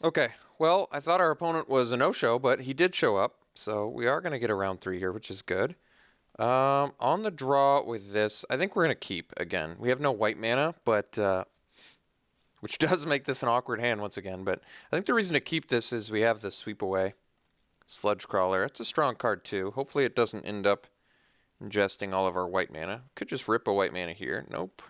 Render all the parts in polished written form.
Okay, well, I thought our opponent was a no-show, but he did show up, so we are going to get a round 3 here, which is good. On the draw with this, I think we're going to keep again. We have no white mana, but which does make this an awkward hand once again. But I think the reason to keep this is we have the Sweep Away Sludge Crawler. It's a strong card too. Hopefully it doesn't end up ingesting all of our white mana. Could just rip a white mana here. Nope.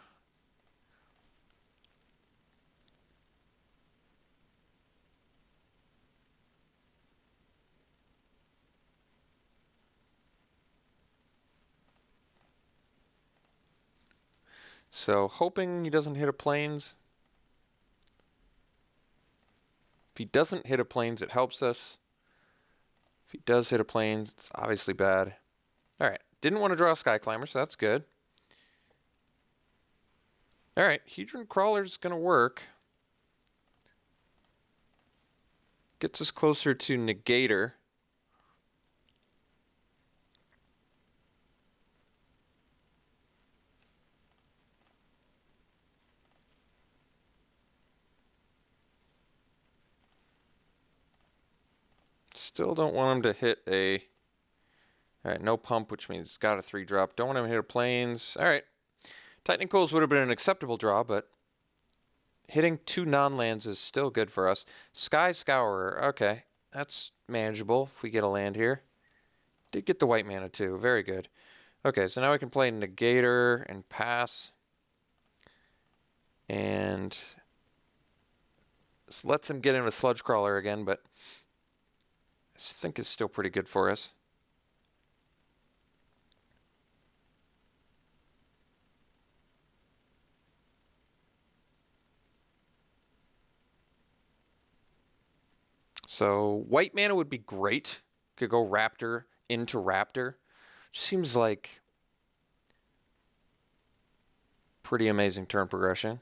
So hoping he doesn't hit a plains. If he doesn't hit a plains, it helps us. If he does hit a plains, it's obviously bad. Alright, didn't want to draw a Sky Climber, so that's good. Alright, Hedron Crawler's going to work. Gets us closer to Negator. Still don't want him to hit a... Alright, no pump, which means it's got a 3-drop. Don't want him to hit a plains. Alright. Tightening Coils would have been an acceptable draw, but hitting 2 non-lands is still good for us. Sky Scourer. Okay, that's manageable if we get a land here. Did get the white mana too. Very good. Okay, so now we can play Negator and pass. And this lets him get in with Sludge Crawler again, but I think it's still pretty good for us. So white mana would be great. Could go Raptor into Raptor. Seems like pretty amazing turn progression.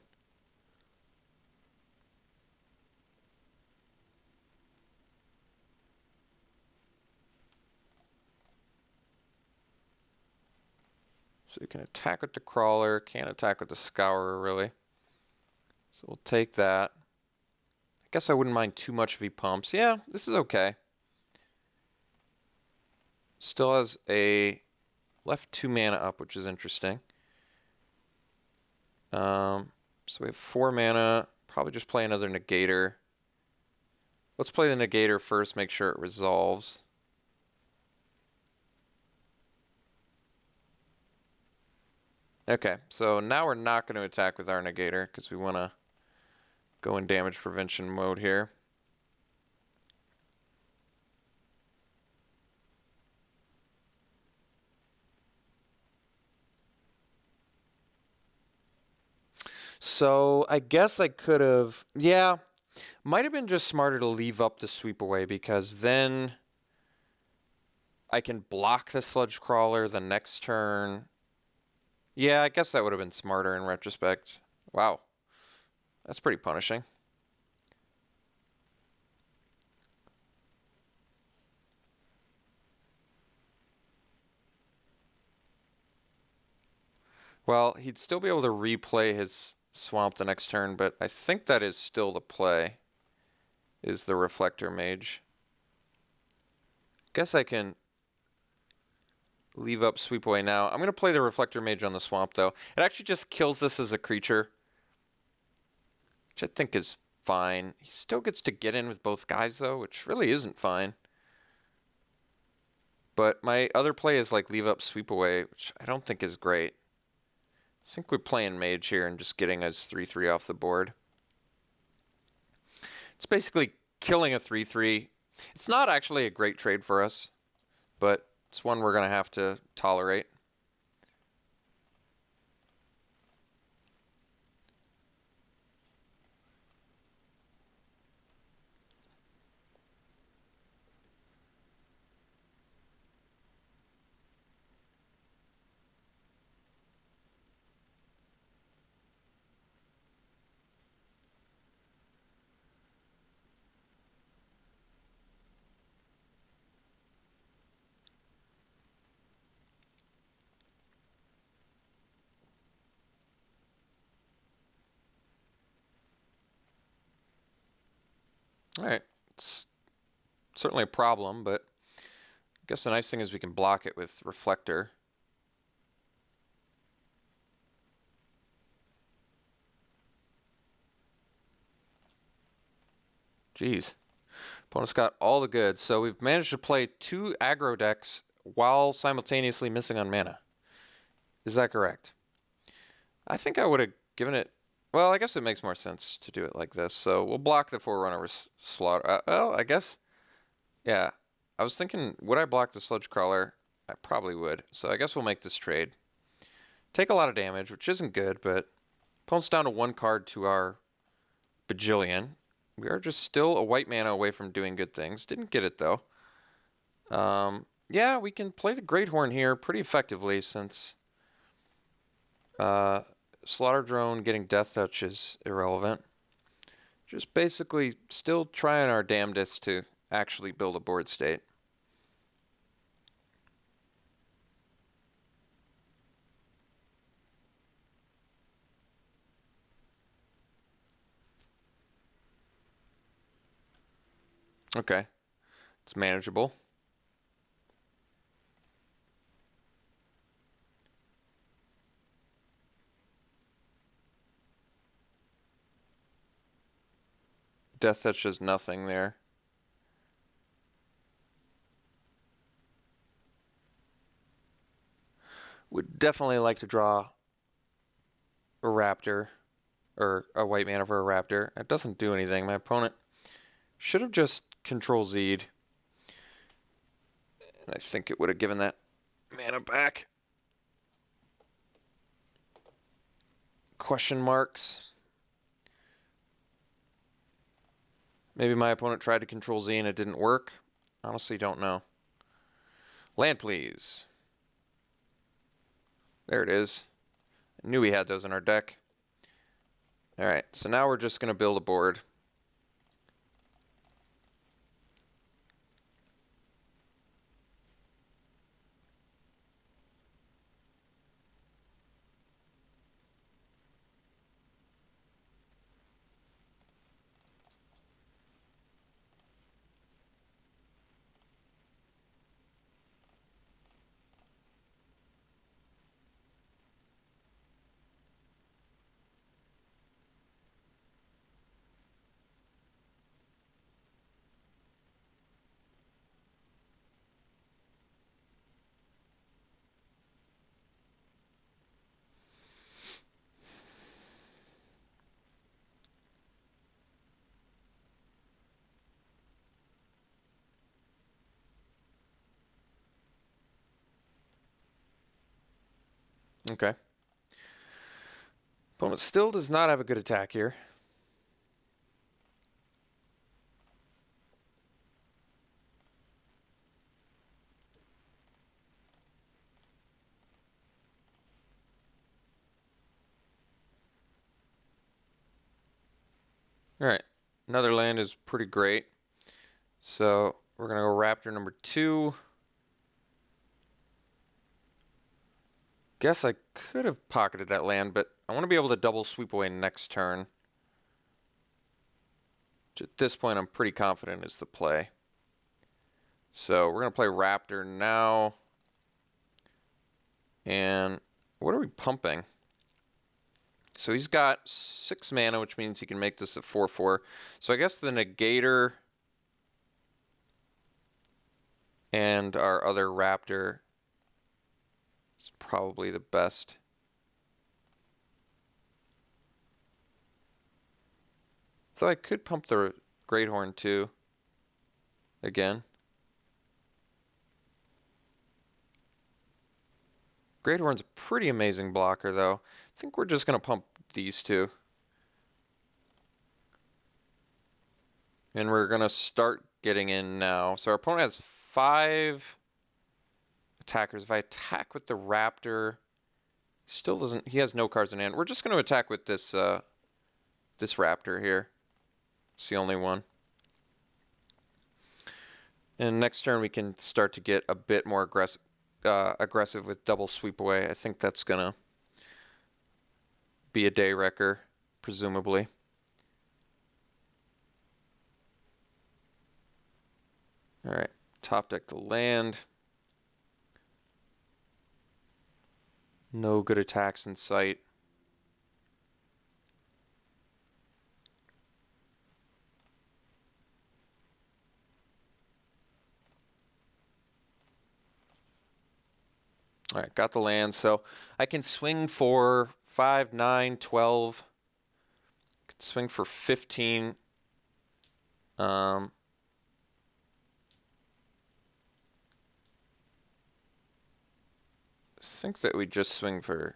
So you can attack with the Crawler, can't attack with the Scourer really. So we'll take that. I guess I wouldn't mind too much if he pumps. Yeah, this is okay. Still has a left 2 mana up, which is interesting. So we have 4 mana. Probably just play another Negator. Let's play the Negator first, make sure it resolves. Okay, so now we're not going to attack with our Negator because we want to go in damage prevention mode here. So I guess I could have, yeah, might have been just smarter to leave up the Sweep Away because then I can block the Sludge Crawler the next turn. Yeah, I guess that would have been smarter in retrospect. Wow, that's pretty punishing. Well, he'd still be able to replay his swamp the next turn, but I think that is still the play, is the Reflector Mage. Guess I can leave up Sweep Away now. I'm going to play the Reflector Mage on the swamp, though. It actually just kills this as a creature, which I think is fine. He still gets to get in with both guys, though, which really isn't fine. But my other play is like leave up Sweep Away, which I don't think is great. I think we're playing Mage here and just getting us 3-3 off the board. It's basically killing a 3-3. It's not actually a great trade for us, but it's one we're going to have to tolerate. All right. It's certainly a problem, but I guess the nice thing is we can block it with Reflector. Jeez. Opponent's got all the goods, so we've managed to play 2 aggro decks while simultaneously missing on mana. Is that correct? I think I would have given it... Well, I guess it makes more sense to do it like this. So we'll block the Forerunner Slaughter. Well, I guess... Yeah. I was thinking, would I block the Sludge Crawler? I probably would. So I guess we'll make this trade. Take a lot of damage, which isn't good, but... Opponent's down to 1 card to our Bajillion. We are just still a white mana away from doing good things. Didn't get it, though. Yeah, we can play the Great Horn here pretty effectively since Slaughter Drone getting Death Touch is irrelevant. Just basically still trying our damnedest to actually build a board state. Okay, it's manageable. Death Touch does nothing there. Would definitely like to draw a Raptor, or a white mana for a Raptor. It doesn't do anything. My opponent should have just Control Z'd. And I think it would have given that mana back. Question marks. Maybe my opponent tried to Control Z and it didn't work. Honestly, don't know. Land, please. There it is. I knew we had those in our deck. Alright, so now we're just going to build a board. Okay. Opponent still does not have a good attack here. Alright, another land is pretty great. So we're going to go Raptor number 2. Guess I could have pocketed that land, but I want to be able to double sweep away next turn. Which at this point I'm pretty confident is the play. So we're going to play Raptor now. And what are we pumping? So he's got 6 mana, which means he can make this a 4/4. So I guess the Negator and our other Raptor is probably the best. Though I could pump the Great Horn too. Again. Great Horn's a pretty amazing blocker, though. I think we're just going to pump these two. And we're going to start getting in now. So our opponent has 5 attackers. If I attack with the Raptor, still doesn't... He has no cards in hand. We're just going to attack with this this Raptor here. It's the only one. And next turn we can start to get a bit more aggressive with double sweep away. I think that's gonna be a day wrecker, presumably. Alright, top deck the land. No good attacks in sight. Alright, got the land, so I can swing for 5, 9, 12. Could swing for 15. I think that we just swing for...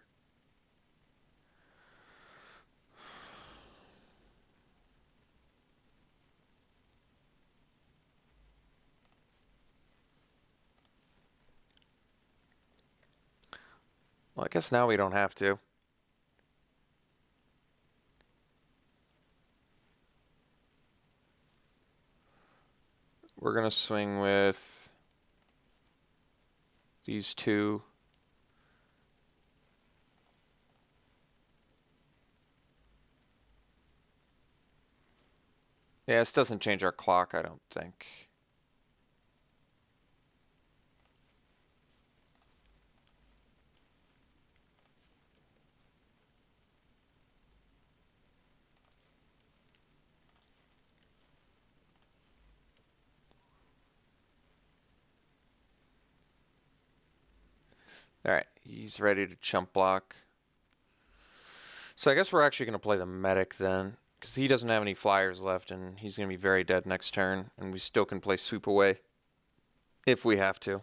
Well, I guess now we don't have to. We're going to swing with these two. Yeah, this doesn't change our clock, I don't think. Alright, he's ready to chump block. So I guess we're actually going to play the medic then, because he doesn't have any flyers left, and he's going to be very dead next turn, and we still can play sweep away if we have to.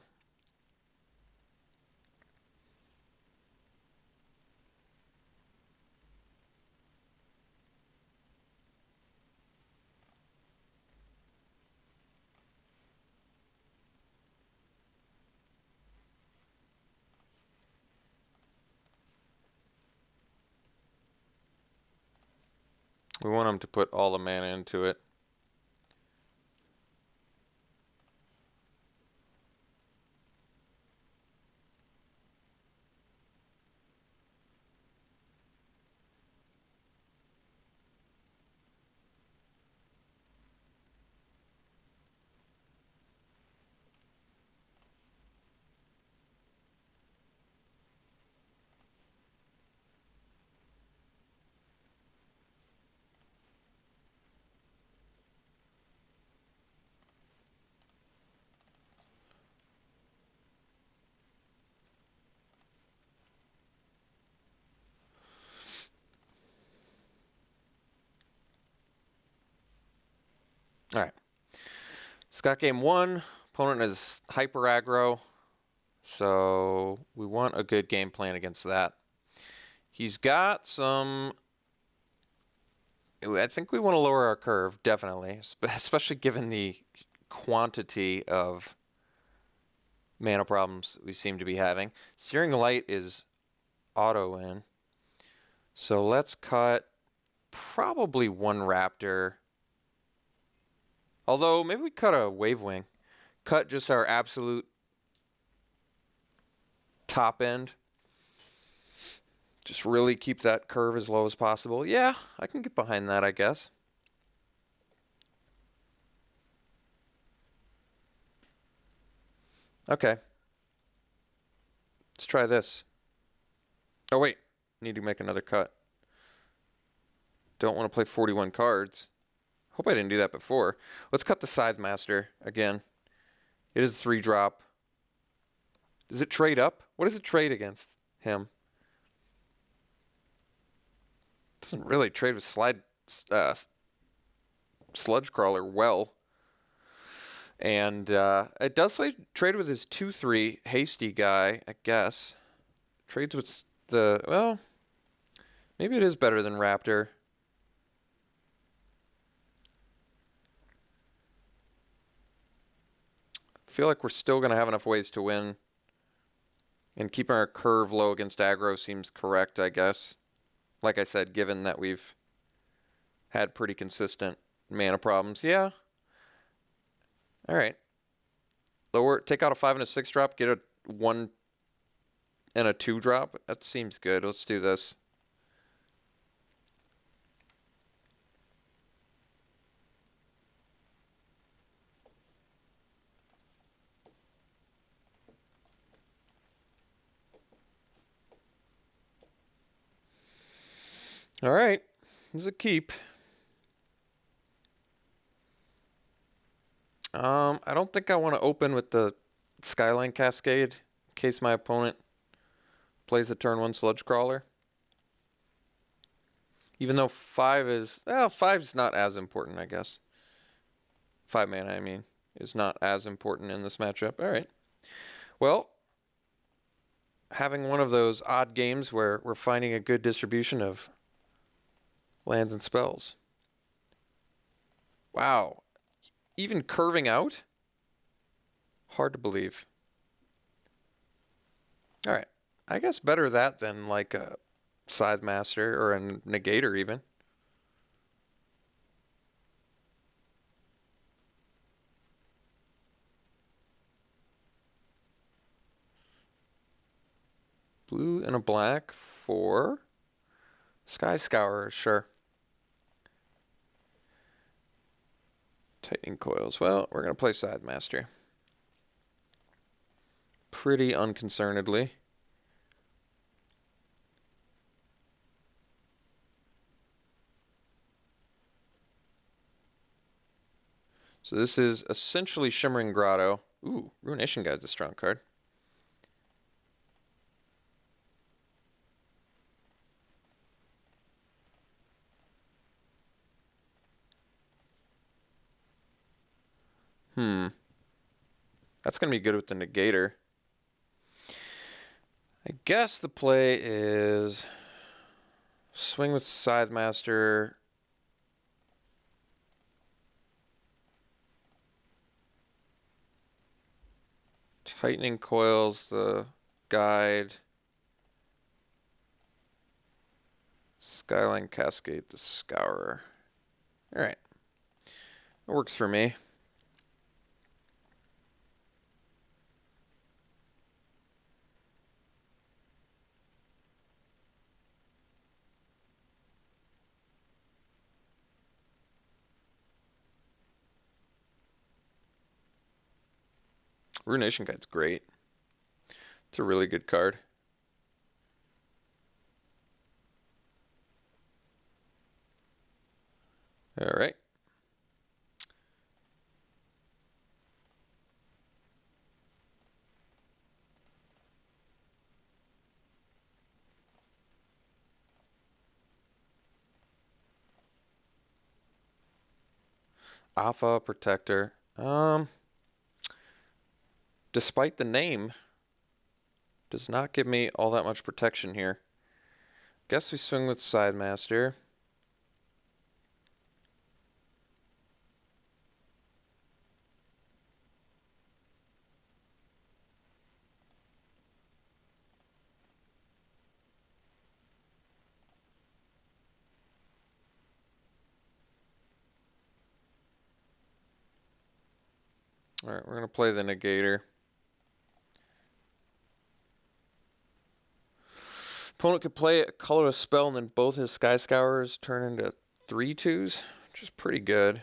We want him to put all the mana into it. Alright. Scott game 1. Opponent is hyper aggro. So we want a good game plan against that. He's got some... I think we want to lower our curve, definitely. Especially given the quantity of mana problems we seem to be having. Searing Light is auto in. So let's cut probably one Raptor. Although, maybe we cut a Wave Wing. Cut just our absolute top end. Just really keep that curve as low as possible. Yeah, I can get behind that, I guess. Okay. Let's try this. Oh, wait. Need to make another cut. Don't want to play 41 cards. Hope I didn't do that before. Let's cut the Scythe Master again. It is 3-drop. Does it trade up? What does it trade against him? Doesn't really trade with Sludge Crawler well. And it does trade with his 2/3 hasty guy, I guess. Trades with the... Well, maybe it is better than Raptor. I feel like we're still going to have enough ways to win. And keeping our curve low against aggro seems correct, I guess. Like I said, given that we've had pretty consistent mana problems. Yeah. Alright. Lower, take out a 5 and a 6 drop, get a 1 and a 2 drop. That seems good. Let's do this. All right. This is a keep. I don't think I want to open with the Skyline Cascade in case my opponent plays the turn 1 Sludge Crawler. Even though 5 is... Well, 5's not as important, I guess. 5 mana, I mean, is not as important in this matchup. All right. Well, having one of those odd games where we're finding a good distribution of lands and spells. Wow. Even curving out? Hard to believe. All right. I guess better that than like a Scythe Master or a Negator even. Blue and a black for Sky Scourer, sure. Tightening Coils. Well, we're going to play Scythe Master. Pretty unconcernedly. So this is essentially Shimmering Grotto. Ooh, Ruination Guide's a strong card. That's going to be good with the Negator. I guess the play is swing with Scythe Master. Tightening Coils, the guide. Skyline Cascade, the Scourer. Alright. It works for me. Ruination Guide's great. It's a really good card. All right. Alpha Protector. Despite the name, does not give me all that much protection here. Guess we swing with Scythe Master. All right, we're going to play the Negator. Opponent could play a colorless spell and then both his Sky Scourers turn into 3/2s, which is pretty good.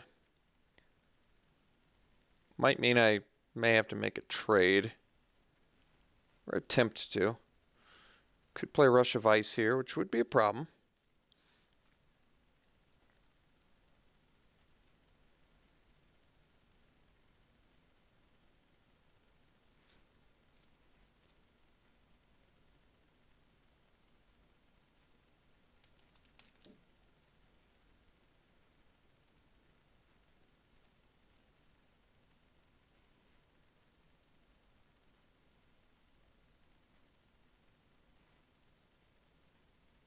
Might mean I may have to make a trade. Or attempt to. Could play Rush of Ice here, which would be a problem.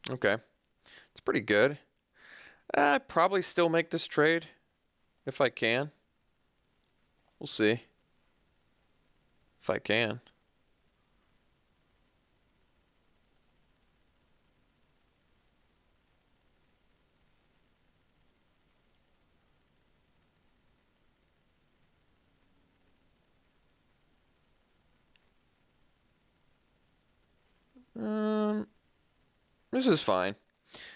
Okay. It's pretty good. I'd probably still make this trade if I can. We'll see. If I can. This is fine.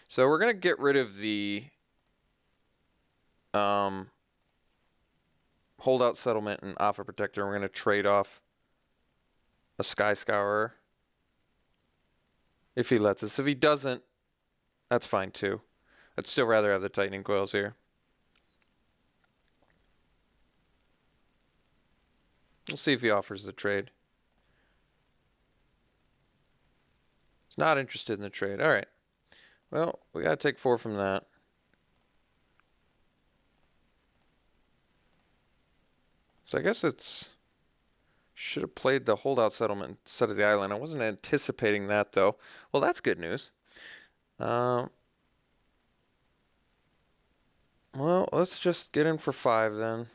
So we're going to get rid of the holdout settlement and Alpha Protector. We're going to trade off a Sky Scourer if he lets us. If he doesn't, that's fine too. I'd still rather have the tightening coils here. We'll see if he offers the trade. He's not interested in the trade. All right. Well, we got to take 4 from that. So I guess it's... Should have played the holdout settlement instead of the island. I wasn't anticipating that, though. Well, that's good news. Well, let's just get in for 5 then.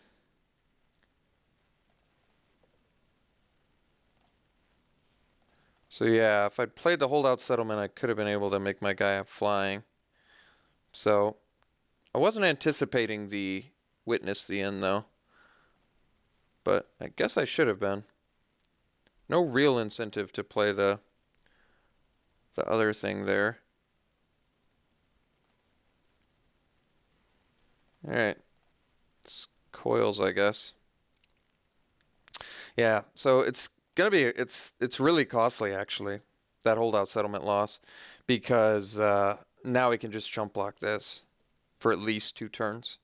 So yeah, if I'd played the holdout settlement, I could have been able to make my guy have flying. So I wasn't anticipating the witness the end, though. But I guess I should have been. No real incentive to play the other thing there. All right. It's coils, I guess. Yeah, so it's gonna be it's really costly actually, that holdout settlement loss, because now we can just chump block this for at least 2 turns.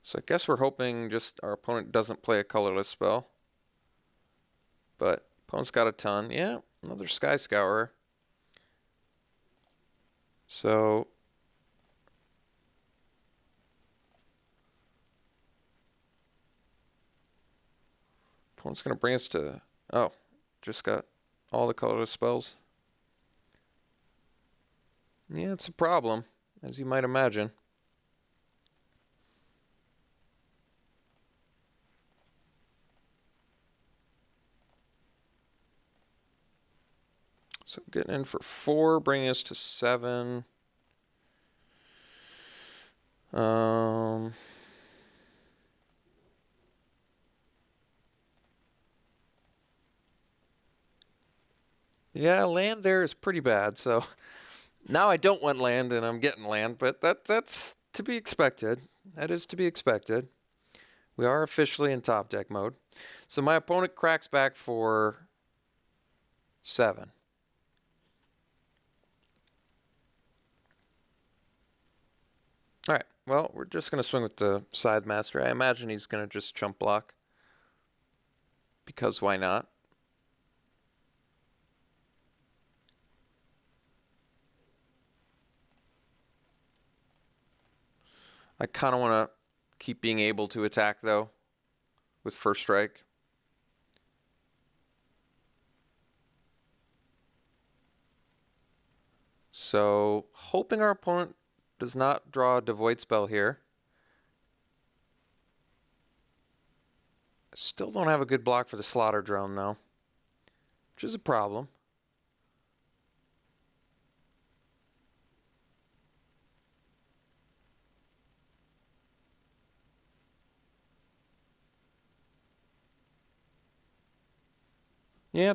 So I guess we're hoping just our opponent doesn't play a colorless spell. But opponent's got a ton. Yeah, another Sky Scourer. So opponent's going to bring us to... Oh, just got all the colorless spells. Yeah, it's a problem, as you might imagine. So getting in for 4, bringing us to 7. Yeah, land there is pretty bad. So now I don't want land and I'm getting land, but that's to be expected. That is to be expected. We are officially in top deck mode. So my opponent cracks back for 7. All right, well, we're just going to swing with the Scythe Master. I imagine he's going to just chump block, because why not? I kind of want to keep being able to attack, though, with first strike. So, hoping our opponent does not draw a Devoid spell here. Still don't have a good block for the Slaughter Drone, though, which is a problem. Yeah,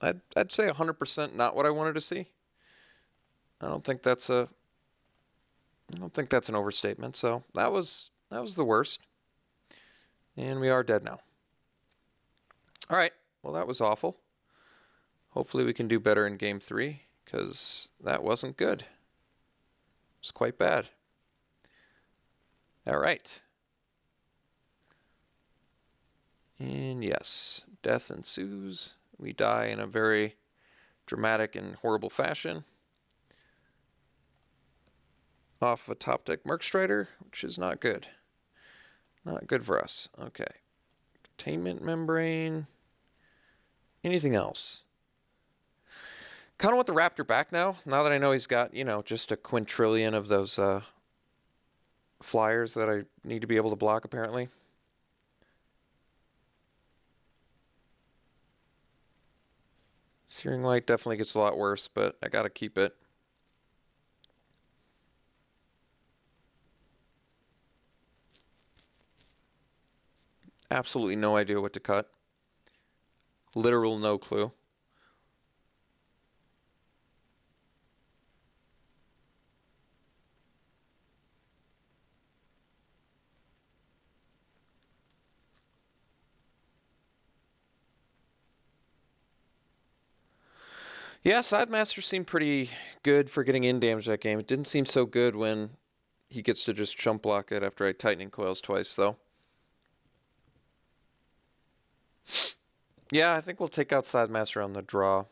I'd say 100% not what I wanted to see. I don't think that's an overstatement. So that was the worst. And we are dead now. All right. Well, that was awful. Hopefully we can do better in game 3, because that wasn't good. It was quite bad. All right. And yes, death ensues. We die in a very dramatic and horrible fashion. Off a top deck Merc Strider, which is not good. Not good for us. Okay. Containment Membrane. Anything else? Kind of want the Raptor back now that I know he's got, just a quintillion of those flyers that I need to be able to block, apparently. Searing Light definitely gets a lot worse, but I gotta keep it. Absolutely no idea what to cut. Literal no clue. Yeah, Sidemaster seemed pretty good for getting in damage that game. It didn't seem so good when he gets to just chump block it after I tightening coils twice, though. Yeah, I think we'll take out Sidemaster on the draw.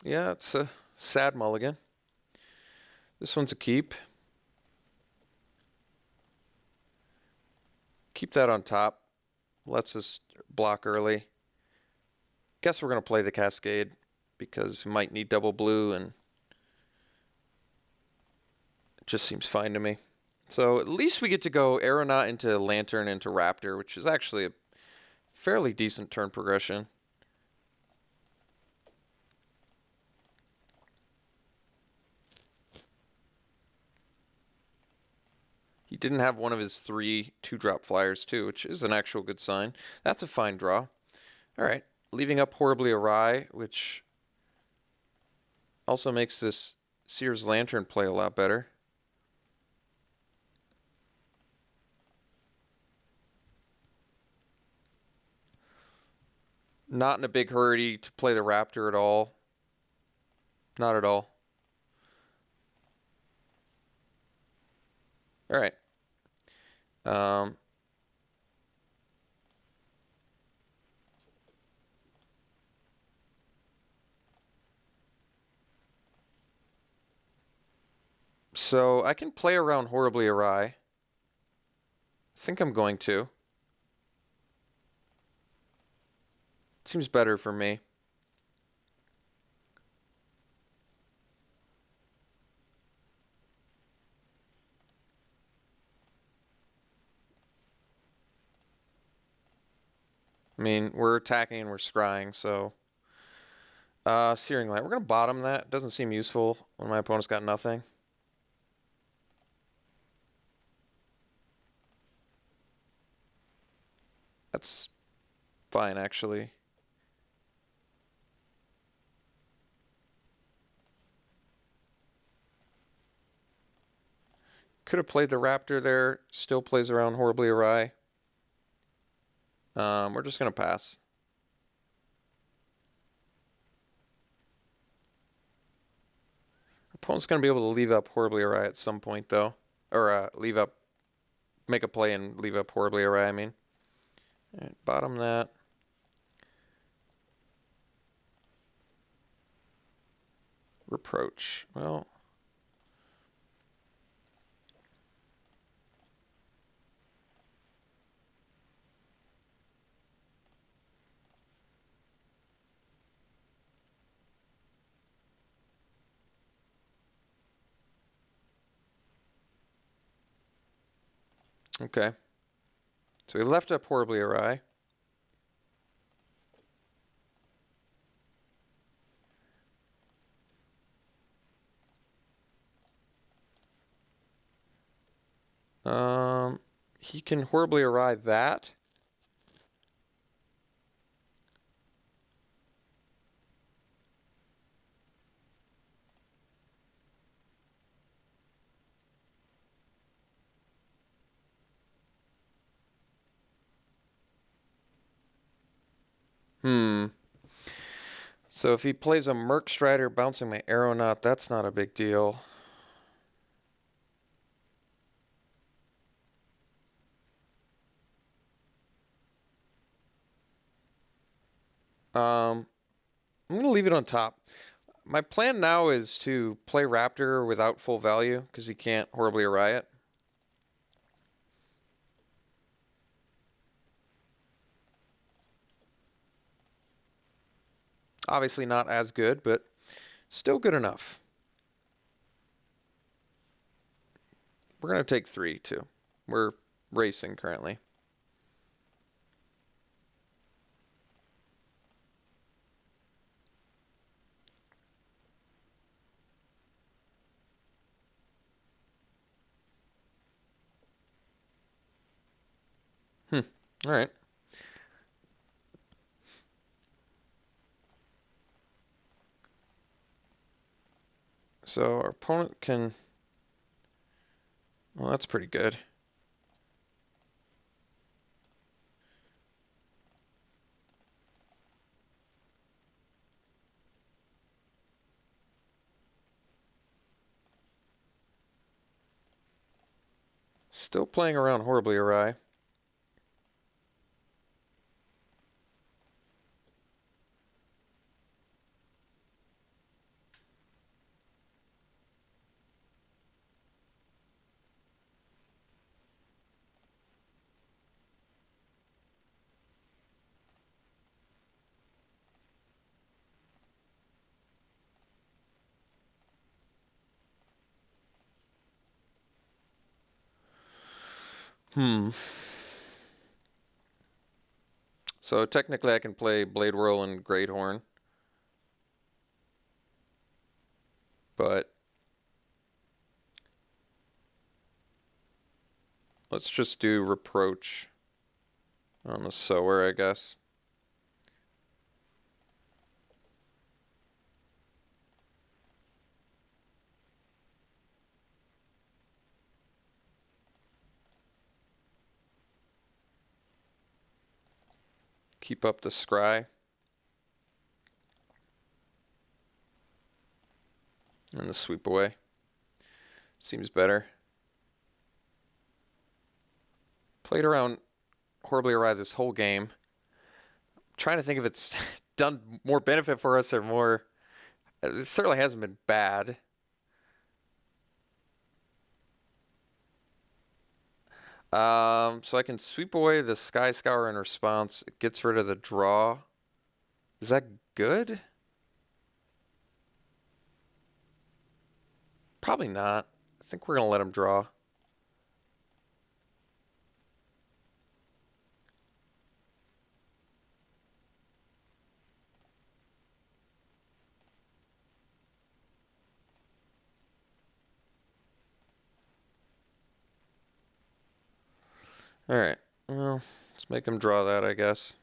Yeah, it's a sad mulligan. This one's a keep. Keep that on top. Lets us block early. Guess we're going to play the Cascade because we might need double blue, and it just seems fine to me. So at least we get to go Aeronaut into Lantern into Raptor, which is actually a fairly decent turn progression. He didn't have one of his 3 2-drop flyers too, which is an actual good sign. That's a fine draw. All right, leaving up Horribly Awry, which also makes this Seer's Lantern play a lot better. Not in a big hurry to play the Raptor at all. Not at all. All right. So I can play around Horribly Awry. I think I'm going to. Seems better for me. I mean, we're attacking and we're scrying, so... Searing Light. We're going to bottom that. Doesn't seem useful when my opponent's got nothing. That's fine, actually. Could have played the Raptor there. Still plays around Horribly Awry. We're just going to pass. Opponent's going to be able to leave up Horribly Awry at some point, though. Or leave up, make a play and leave up Horribly Awry, I mean. All right, bottom that. Reproach. Well... Okay. So we left up Horribly Awry. He can Horribly Awry that. So if he plays a Merc Strider bouncing my Aeronaut, that's not a big deal. I'm going to leave it on top. My plan now is to play Raptor without full value because he can't Horribly Awry it. Obviously not as good, but still good enough. We're going to take 3, too. We're racing currently. All right. So our opponent can Well, that's pretty good. Still playing around horribly awry. So technically I can play Blade Whirl and Great Horn. But let's just do Reproach on the Sower, I guess. Keep up the Scry. And the Sweep Away. Seems better. Played around horribly awry this whole game. I'm trying to think if it's done more benefit for us or more. It certainly hasn't been bad. So I can sweep away the Sky Scour in response. It gets rid of the draw. Is that good? Probably not. I think we're going to let him draw. Alright, well, let's make him draw that, I guess.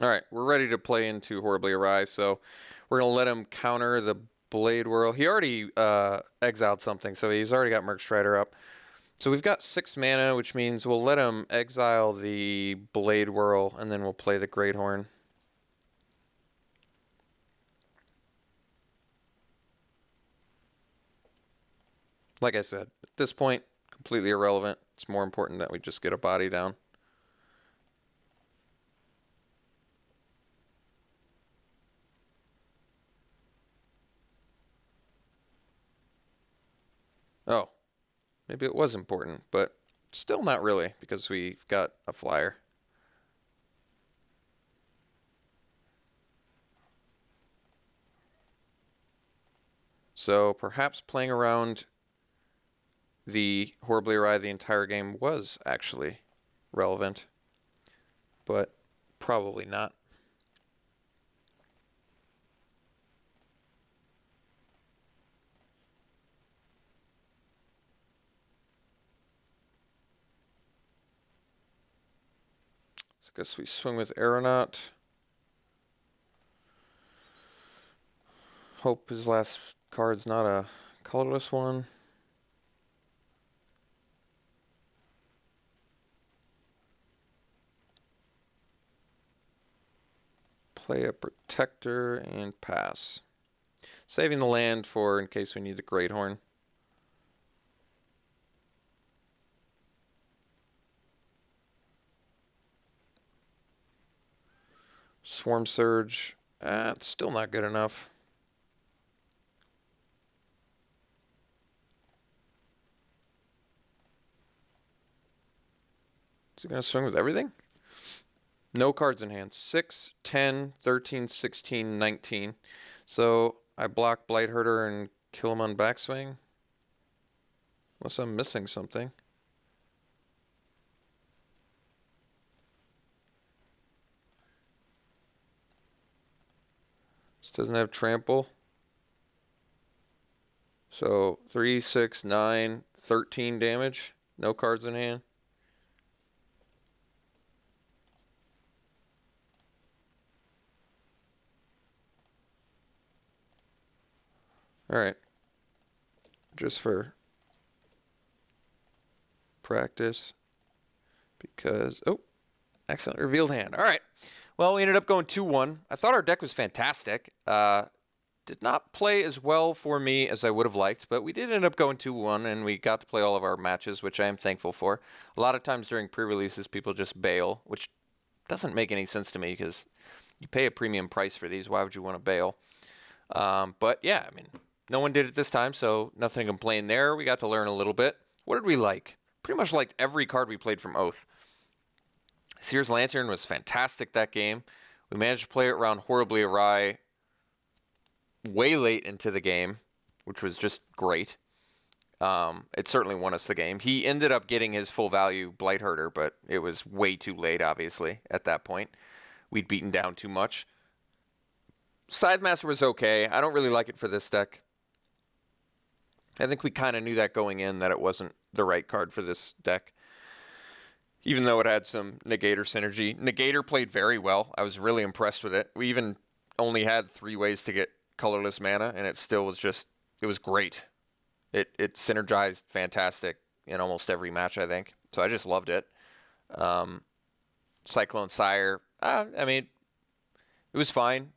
Alright, we're ready to play into Horribly Awry, so we're going to let him counter the Blade Whirl. He already exiled something, so he's already got Merc Strider up. So we've got 6 mana, which means we'll let him exile the Blade Whirl, and then we'll play the Great Horn. Like I said, at this point, completely irrelevant. It's more important that we just get a body down. Oh, maybe it was important, but still not really, because we've got a flyer. So perhaps playing around the Horribly Awry the entire game was actually relevant, but probably not. So I guess we swing with Aeronaut. Hope his last card's not a colorless one. Play a Protector and pass. Saving the land for in case we need the Great Horn. Swarm Surge. It's still not good enough. Is he going to swing with everything? No cards in hand. 6, 10, 13, 16, 19. So I block Blight Herder and kill him on backswing. Unless I'm missing something. This doesn't have trample. So 3, 6, 9, 13 damage. No cards in hand. Alright. Just for practice. Because, oh, accidentally revealed hand. Alright. Well, we ended up going 2-1. I thought our deck was fantastic. Did not play as well for me as I would have liked, but we did end up going 2-1, and we got to play all of our matches, which I am thankful for. A lot of times during pre-releases, people just bail, which doesn't make any sense to me because you pay a premium price for these. Why would you want to bail? But yeah, I mean, no one did it this time, so nothing to complain there. We got to learn a little bit. What did we like? Pretty much liked every card we played from Oath. Seer's Lantern was fantastic that game. We managed to play it around horribly awry way late into the game, which was just great. It certainly won us the game. He ended up getting his full value Blight Herder, but it was way too late, obviously, at that point. We'd beaten down too much. Sidemaster was okay. I don't really like it for this deck. I think we kind of knew that going in, that it wasn't the right card for this deck. Even though it had some Negator synergy. Negator played very well. I was really impressed with it. We even only had 3 ways to get colorless mana, and it still was just, it was great. It synergized fantastic in almost every match, I think. So I just loved it. Cyclone Sire, I mean, it was fine.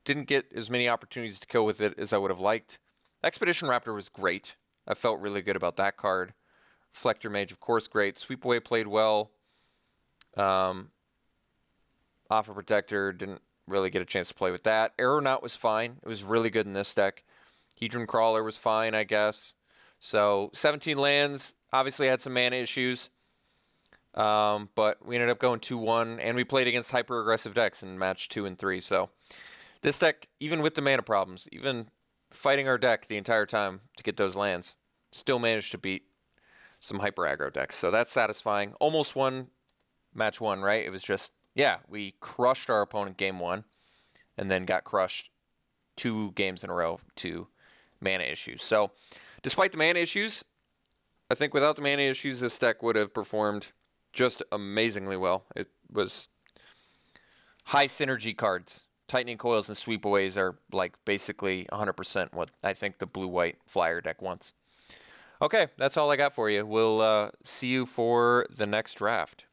Didn't get as many opportunities to kill with it as I would have liked. Expedition Raptor was great. I felt really good about that card. Reflector Mage, of course, great. Sweep Away played well. Offer Protector, didn't really get a chance to play with that. Aeronaut was fine. It was really good in this deck. Hedron Crawler was fine, I guess. So 17 lands, obviously had some mana issues. But we ended up going 2-1, and we played against hyper-aggressive decks in match 2 and 3. So this deck, even with the mana problems, even fighting our deck the entire time to get those lands, still managed to beat some hyper-aggro decks. So that's satisfying. Almost won match 1, right? It was just, yeah, we crushed our opponent game 1 and then got crushed 2 games in a row to mana issues. So despite the mana issues, I think without the mana issues, this deck would have performed just amazingly well. It was high synergy cards. Tightening Coils and Sweepaways are like basically 100% what I think the blue-white flyer deck wants. Okay, that's all I got for you. We'll see you for the next draft.